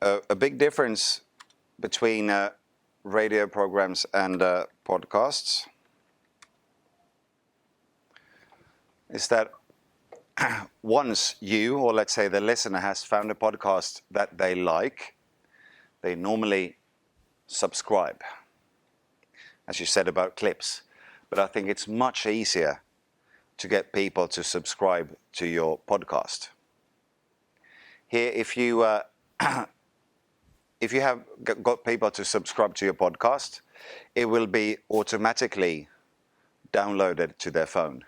A big difference between radio programs and podcasts is that once you, or let's say the listener, has found a podcast that they like, they normally subscribe, as you said about clips. But I think it's much easier to get people to subscribe to your podcast. Here, if you have got people to subscribe to your podcast, it will be automatically downloaded to their phone.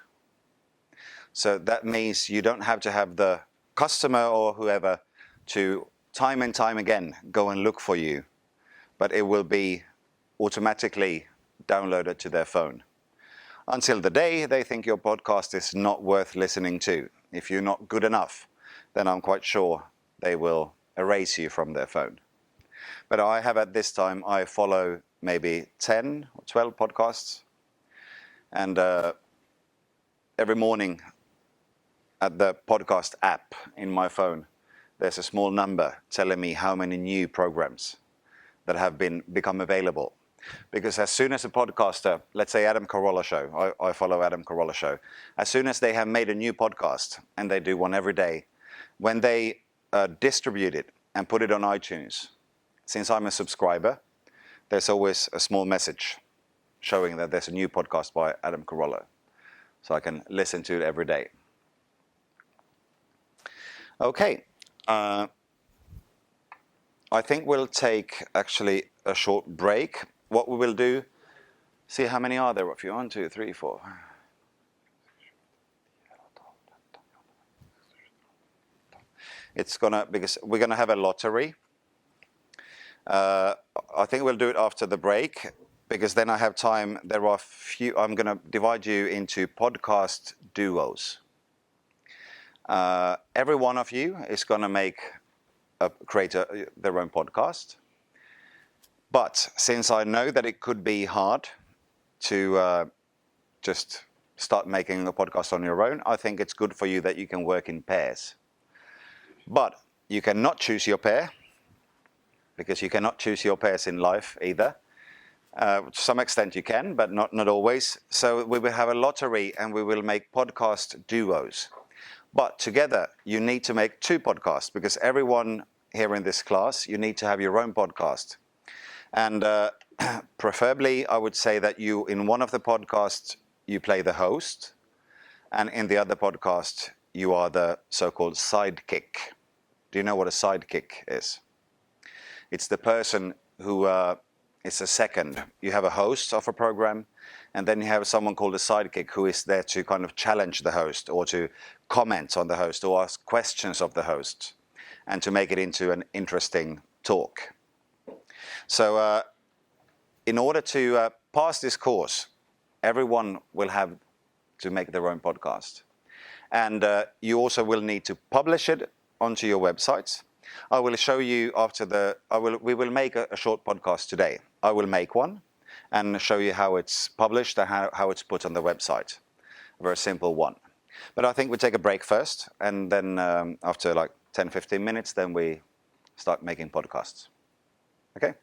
So that means you don't have to have the customer or whoever to time and time again go and look for you, but it will be automatically downloaded to their phone. Until the day they think your podcast is not worth listening to. If you're not good enough, then I'm quite sure they will erase you from their phone. But I have at this time, I follow maybe 10 or 12 podcasts. And every morning at the podcast app in my phone, there's a small number telling me how many new programs that have become available. Because as soon as a podcaster, let's say Adam Carolla Show, I follow Adam Carolla Show, as soon as they have made a new podcast, and they do one every day, when they distribute it and put it on iTunes, since I'm a subscriber, there's always a small message showing that there's a new podcast by Adam Carolla. So I can listen to it every day. Okay. I think we'll take actually a short break. What we will do, see how many are there of you? 1, 2, 3, 4. It's because we're gonna have a lottery. I think we'll do it after the break, because then I have time. There are I'm gonna divide you into podcast duos. Every one of you is gonna create their own podcast. But since I know that it could be hard to just start making a podcast on your own, I think it's good for you that you can work in pairs. But you cannot choose your pair, because you cannot choose your pairs in life either. To some extent you can, but not always. So we will have a lottery and we will make podcast duos. But together you need to make 2 podcasts, because everyone here in this class, you need to have your own podcast. And preferably, I would say that you, in one of the podcasts, you play the host, and in the other podcast, you are the so-called sidekick. Do you know what a sidekick is? It's the person who is a second. You have a host of a program, and then you have someone called a sidekick who is there to kind of challenge the host, or to comment on the host, or ask questions of the host, and to make it into an interesting talk. So in order to pass this course, everyone will have to make their own podcast. And you also will need to publish it onto your websites. I will show you we will make a short podcast today. I will make one and show you how it's published and how it's put on the website. A very simple one. But I think we take a break first, and then after like 10-15 minutes, then we start making podcasts. Okay?